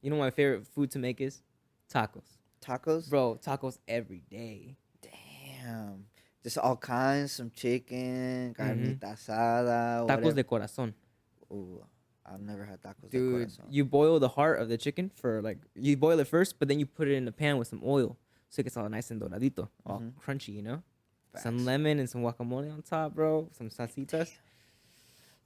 You know what my favorite food to make is? Tacos. Tacos? Bro, tacos every day. Damn. Just all kinds, some chicken, Mm-hmm. carnita asada, Tacos whatever. de corazón. Ooh, I've never had tacos de Dude, corazon. you boil the heart of the chicken for like, you boil it first, but then you put it in a pan with some oil. So it gets all nice and doradito, all crunchy, you know? Some Facts. lemon and some guacamole on top, bro. Some salsitas.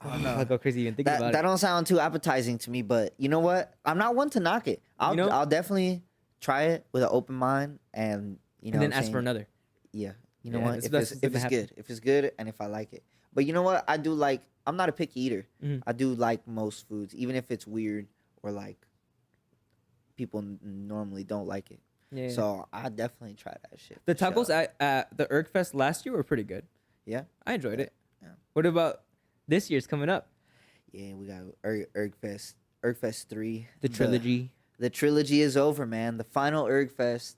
I don't I know. go crazy even thinking about That it. don't sound too appetizing to me, but you know what? I'm not one to knock it. You know? I'll definitely try it with an open mind, and you know And then what I'm ask for saying? another. Yeah. You know Yeah, what? that's what's If gonna it's happen. good, and if I like it. But you know what? I do like. I'm not a picky eater. Mhm. I do like most foods, even if it's weird or like people normally don't like it. Yeah. So I definitely try that shit. The for tacos sure. at the URGFEST last year were pretty good. Yeah. I enjoyed it. Yeah. What about this year's coming up? Yeah, we got URGFest 3. The trilogy. The trilogy is over, man. The final URGFest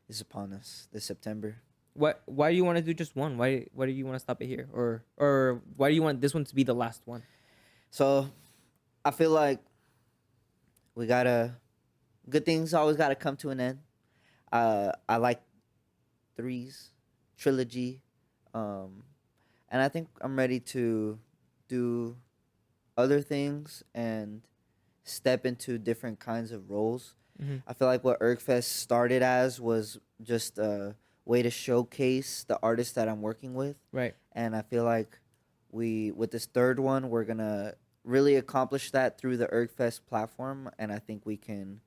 is upon us this September. Why do you want to do just one? Why do you want to stop it here? Or why do you want this one to be the last one? So I feel like good things always gotta come to an end. I like threes, trilogy, and I think I'm ready to do other things and step into different kinds of roles. Mm-hmm. I feel like what URGFest started as was just a way to showcase the artists that I'm working with. Right. And I feel like with this third one, we're going to really accomplish that through the URGFest platform. And I think we can,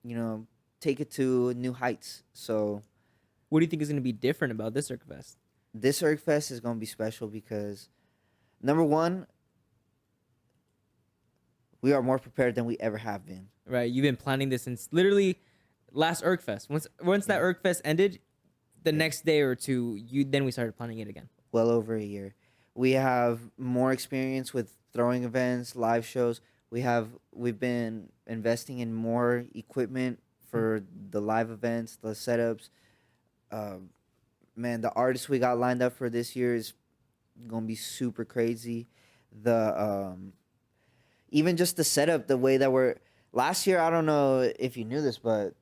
you know, take it to new heights. So What do you think is going to be different about this URGFest? this URGFest is going to be special because, number one, we are more prepared than we ever have been. Right. You've been planning this since literally last URGFest. Once that URGFest ended, the next day or two, then we started planning it again. Well over a year. We have more experience with throwing events, live shows. We've been investing in more equipment for the live events, the setups. Man, the artists we got lined up for this year is gonna be super crazy. The even just the setup, the way that we're last year, I don't know if you knew this, but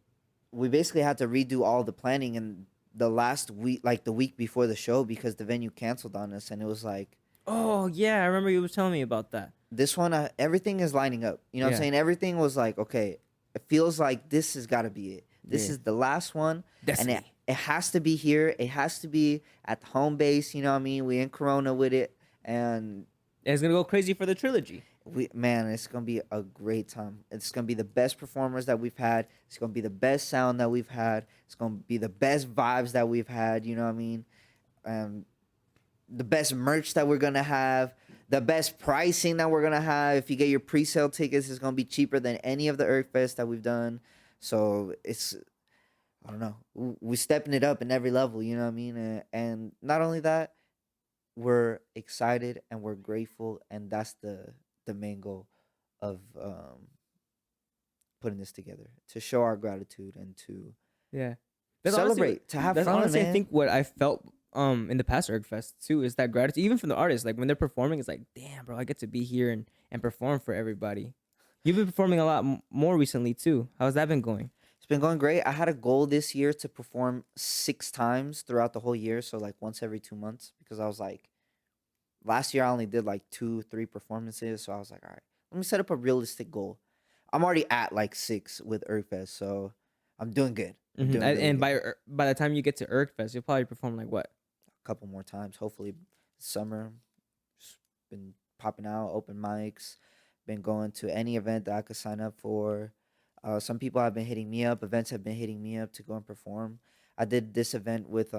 we basically had to redo all the planning in the last week, like the week before the show, because the venue canceled on us, and it was like, Oh yeah, I remember you were telling me about that. this one, everything is lining up. You know what Yeah. I'm saying? Everything was like, okay, it feels like this has got to be it. This Yeah. is the last one, Destiny. and it has to be here. It has to be at the home base. You know what I mean? We in Corona with it, and It's gonna go crazy for the trilogy. it's gonna be a great time. It's gonna be the best performers that we've had. It's gonna be the best sound that we've had. It's gonna be the best vibes that we've had. You know what I mean? The best merch that we're gonna have. The best pricing that we're gonna have. If you get your pre-sale tickets, it's gonna be cheaper than any of the URGFest that we've done. So I don't know. We're stepping it up in every level. You know what I mean? And not only that, we're excited and we're grateful, and that's the main goal of putting this together, to show our gratitude and to Yeah. celebrate, to have That's fun, honestly, man. I think what I felt in the past URGFest too is that gratitude, even from the artists. Like when they're performing, it's like, damn, bro, I get to be here and perform for everybody. You've been performing a lot more recently too. How's that been going? It's been going great. I had a goal this year to perform 6 times throughout the whole year, so like once every 2 months, because I was like, last year I only did like 2-3 performances, so I was like, all right, let me set up a realistic goal. I'm already at like 6 with URGFest, so I'm doing good. I'm doing really And good. by the time you get to URGFest, you'll probably perform like what? A couple more times, hopefully summer. Just been popping out, open mics, been going to any event that I could sign up for. Some people have been hitting me up. Events have been hitting me up to go and perform. I did this event with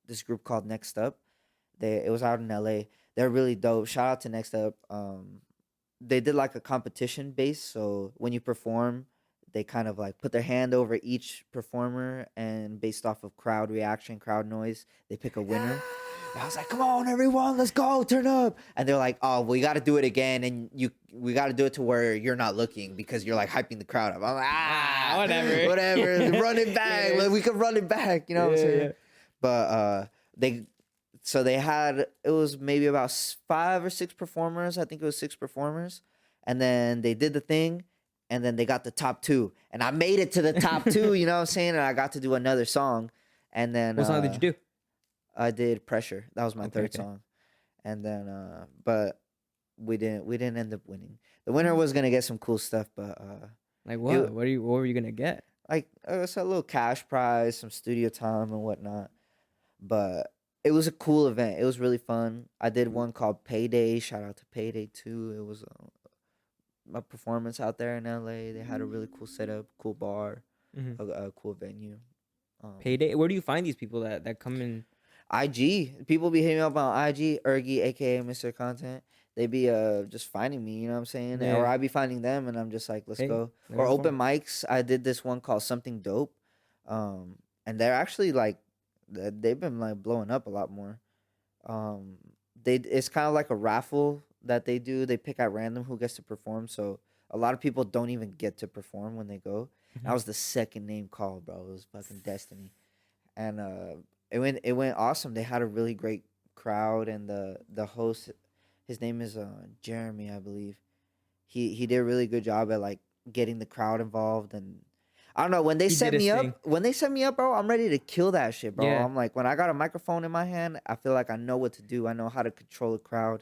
this group called Next Up. It was out in LA. They're really dope. Shout out to Next Up. They did like a competition base. So when you perform, they kind of like put their hand over each performer, and based off of crowd reaction, crowd noise, they pick a winner. And I was like, come on, everyone, let's go, turn up. And they're like, oh, we got to do it again. And we got to do it to where you're not looking, because you're like hyping the crowd up. I'm like, whatever. run it back. Like, we could run it back. You know what I'm saying? Yeah. But So they had, it was maybe about 5 or 6 performers. I think it was 6 performers, and then they did the thing, and then they got the top two, and I made it to the top two. You know what I'm saying? And I got to do another song, and then What song did you do? I did Pressure. That was my Okay, third okay. song, and then but we didn't end up winning. The winner was gonna get some cool stuff, but Like it what? What were you gonna get? like it's a little cash prize, some studio time and whatnot. But it was a cool event. It was really fun. I did one called Payday. Shout out to Payday too. It was a performance out there in LA. They had a really cool setup, cool bar, Mm-hmm. a cool venue. Um, Payday. Where do you find these people that come in? IG. People be hitting me up on IG, Urgi, aka Mr. Content. They be just finding me, you know what I'm saying? Or Yeah. I be finding them and I'm just like, let's Hey, go. let me Or perform. open mics. I did this one called Something Dope. And they're actually like they've been like blowing up a lot more. Um they it's kind of like a raffle that they do. They pick at random who gets to perform. So a lot of people don't even get to perform when they go. I Mm-hmm. was the second name called, bro. It was fucking destiny. And it went awesome. They had a really great crowd, and the host, his name is Jeremy, I believe. He did a really good job at like getting the crowd involved. And I don't know, when they He did set his me thing. up, bro, I'm ready to kill that shit, bro. Yeah. I'm like, when I got a microphone in my hand, I feel like I know what to do. I know how to control a crowd.